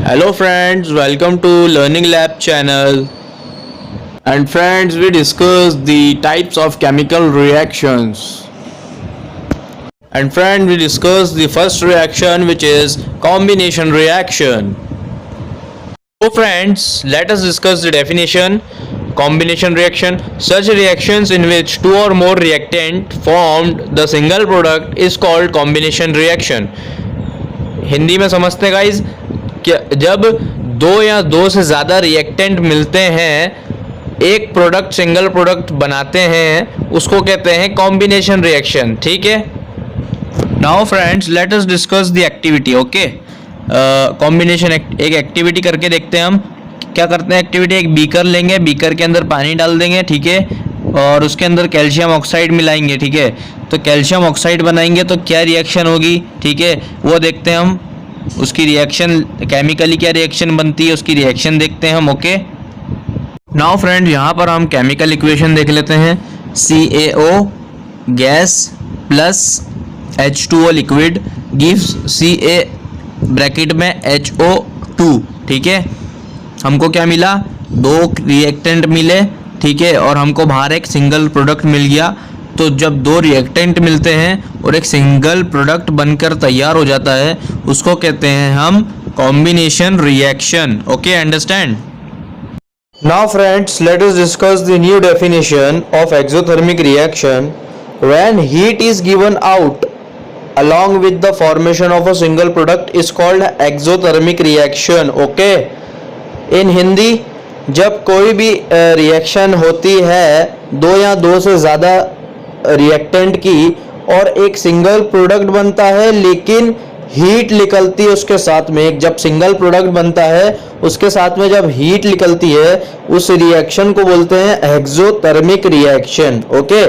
Hello friends, welcome to Learning Lab channel. And friends, we discuss the types of chemical reactions. And friends, we discuss the first reaction, which is combination reaction. So friends, let us discuss the definition. Combination reaction: such reactions in which two or more reactant formed the single product is called combination reaction. Hindi में समझते हैं guys, जब दो या दो से ज़्यादा reactant मिलते हैं, एक प्रोडक्ट सिंगल प्रोडक्ट बनाते हैं, उसको कहते हैं कॉम्बिनेशन रिएक्शन. ठीक है. Now friends, let us discuss the activity. Okay, combination एक एक्टिविटी करके देखते हैं. हम क्या करते हैं एक्टिविटी, एक बीकर लेंगे, बीकर के अंदर पानी डाल देंगे. ठीक है. और उसके अंदर कैल्शियम ऑक्साइड मिलाएंगे. ठीक है. तो कैल्शियम ऑक्साइड बनाएंगे तो क्या रिएक्शन होगी, ठीक है, वो देखते हैं हम. उसकी रिएक्शन केमिकली क्या रिएक्शन बनती है, उसकी रिएक्शन देखते हैं हम. ओके. नाउ फ्रेंड, यहाँ पर हम केमिकल इक्वेशन देख लेते हैं. CaO gas plus H2O liquid gives Ca bracket में HO2. ठीक है. हमको क्या मिला, दो रिएक्टेंट मिले. ठीक है. और हमको बाहर एक सिंगल प्रोडक्ट मिल गया. तो जब दो रिएक्टेंट मिलते हैं और एक सिंगल प्रोडक्ट बनकर तैयार हो जाता है, उसको कहते हैं हम combination reaction. Okay, understand. Now friends, let us discuss the new definition of exothermic reaction. When heat is given out along with the formation of a single product is called exothermic reaction. Okay. In Hindi, जब कोई भी reaction होती है दो या दो से ज़्यादा रिएक्टेंट की और एक सिंगल प्रोडक्ट बनता है, लेकिन हीट निकलती है उसके साथ में. जब सिंगल प्रोडक्ट बनता है उसके साथ में जब हीट निकलती है, उस रिएक्शन को बोलते हैं एक्सोथर्मिक रिएक्शन. ओके.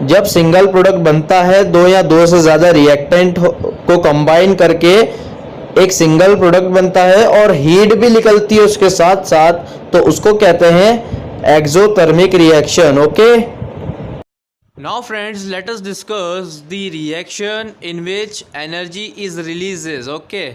जब सिंगल प्रोडक्ट बनता है, दो या दो से ज़्यादा रिएक्टेंट को कंबाइन करके एक सिंगल प्रोडक्ट बनता है और हीट भी निकलती है उसके साथ साथ, तो उसको कहते हैं exothermic reaction. Okay. Now friends, let us discuss the reaction in which energy is releases. Okay.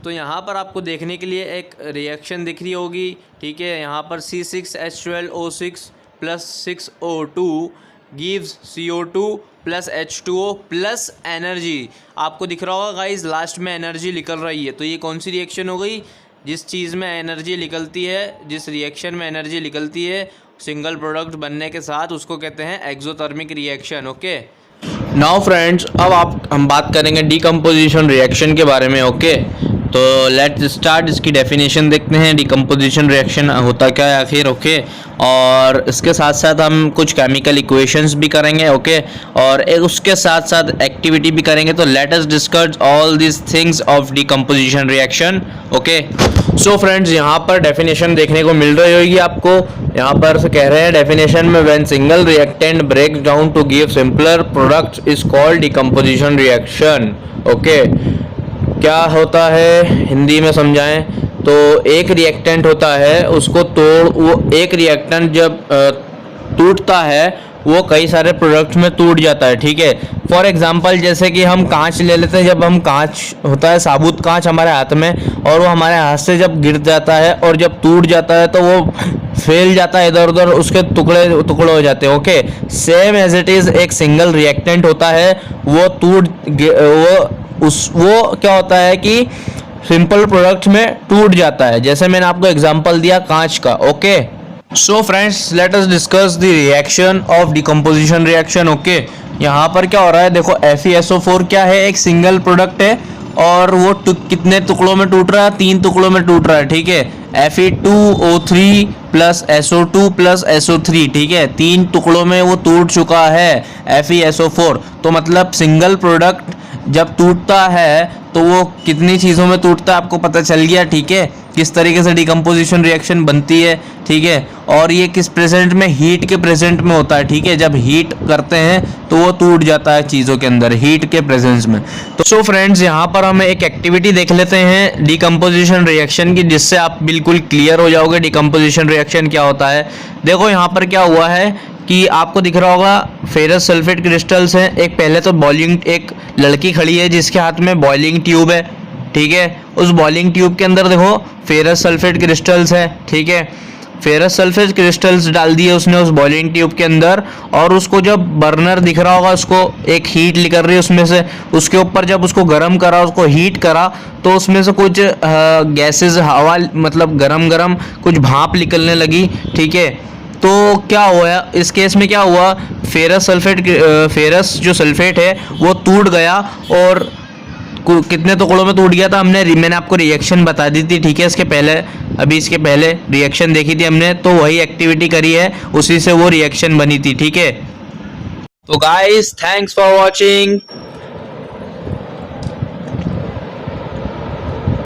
तो यहाँ पर आपको देखने के लिए एक रिएक्शन दिख रही होगी. ठीक है. यहाँ पर C6H12O6 plus 6O2 gives CO2 plus H2O plus energy. आपको दिख रहा होगा गाइज, लास्ट में एनर्जी निकल रही है. तो ये कौन सी रिएक्शन हो गई, जिस चीज़ में एनर्जी निकलती है, जिस रिएक्शन में एनर्जी निकलती है सिंगल प्रोडक्ट बनने के साथ, उसको कहते हैं exothermic reaction. Okay. Now friends, अब हम बात करेंगे डीकम्पोजिशन रिएक्शन के बारे में. ओके. तो लेट्स स्टार्ट. इसकी डेफिनेशन देखते हैं, डीकम्पोजिशन रिएक्शन होता क्या है आखिर. ओके. और इसके साथ साथ हम कुछ केमिकल इक्वेशंस भी करेंगे. ओके. और उसके साथ साथ एक्टिविटी भी करेंगे. तो let us discuss all this things of decomposition reaction. Okay. So friends, यहाँ पर डेफिनेशन देखने को मिल रही होगी आपको. यहाँ पर से कह रहे हैं डेफिनेशन में, when single reactant breaks down to give simpler product is called decomposition reaction. Okay. क्या होता है हिंदी में समझाएं तो, एक रिएक्टेंट होता है, उसको वो एक रिएक्टेंट जब टूटता है वो कई सारे प्रोडक्ट्स में टूट जाता है. ठीक है. फॉर एग्जांपल, जैसे कि हम कांच ले लेते हैं. जब हम कांच होता है, साबुत कांच हमारे हाथ में, और वो हमारे हाथ से जब गिर जाता है और जब टूट जाता है तो वो फैल जाता है इधर उधर, उसके टुकड़े हो जाते हैं. Okay. Same as it is, एक सिंगल रिएक्टेंट होता है, वो क्या होता है कि सिंपल प्रोडक्ट में टूट जाता है. जैसे मैंने आपको एग्जांपल दिया कांच का. Okay. So friends, let us discuss the reaction of decomposition reaction. Okay. यहाँ पर क्या हो रहा है, देखो FeSO4 क्या है, एक सिंगल प्रोडक्ट है और वो कितने टुकड़ों में टूट रहा है, 3 टुकड़ों में टूट रहा है. ठीक है. Fe2O3 plus SO2 plus SO3. ठीक है. 3 टुकड़ों में वो टूट चुका है FeSO4. तो मतलब सिंगल प्रोडक्ट जब टूटता है तो वो कितनी चीज़ों में टूटता है आपको पता चल गया. ठीक है. किस तरीके से डीकम्पोजिशन रिएक्शन बनती है. ठीक है. और ये किस प्रेजेंट में, हीट के प्रेजेंट में होता है. ठीक है. जब हीट करते हैं तो वो टूट जाता है चीज़ों के अंदर, हीट के प्रेजेंस में. तो सो फ्रेंड्स, यहाँ पर हम एक एक्टिविटी देख लेते हैं डीकम्पोजिशन रिएक्शन की, जिससे आप बिल्कुल क्लियर हो जाओगे डीकम्पोजिशन रिएक्शन क्या होता है. देखो यहाँ पर क्या हुआ है कि आपको दिख रहा होगा फेरस सल्फेट क्रिस्टल्स हैं. एक पहले तो बॉइलिंग, एक लड़की खड़ी है जिसके हाथ में बॉइलिंग ट्यूब है. ठीक है. उस बॉइलिंग ट्यूब के अंदर देखो फेरस सल्फेट क्रिस्टल्स है, ठीक है। फेरस सल्फेट क्रिस्टल्स डाल दिए उसने उस बॉइलिंग ट्यूब के अंदर, और उसको जब बर्नर दिख रहा होगा उसको एक हीट निकल रही है उसमें से, उसके ऊपर जब उसको गर्म करा, उसको हीट करा, तो उसमें से कुछ गैसेस, हवा मतलब गरम गरम कुछ भाप निकलने लगी, ठीक है। तो क्या हुआ इस केस में, क्या हुआ, फेरस जो सल्फेट है वो टूट गया, और कितने टुकड़ों में टूट गया था, मैंने आपको रिएक्शन बता दी थी, ठीक है। इसके पहले रिएक्शन देखी थी हमने, तो वही एक्टिविटी करी है, उसी से वो रिएक्शन बनी थी, ठीक है। तो गाइस, थैंक्स फॉर वॉचिंग।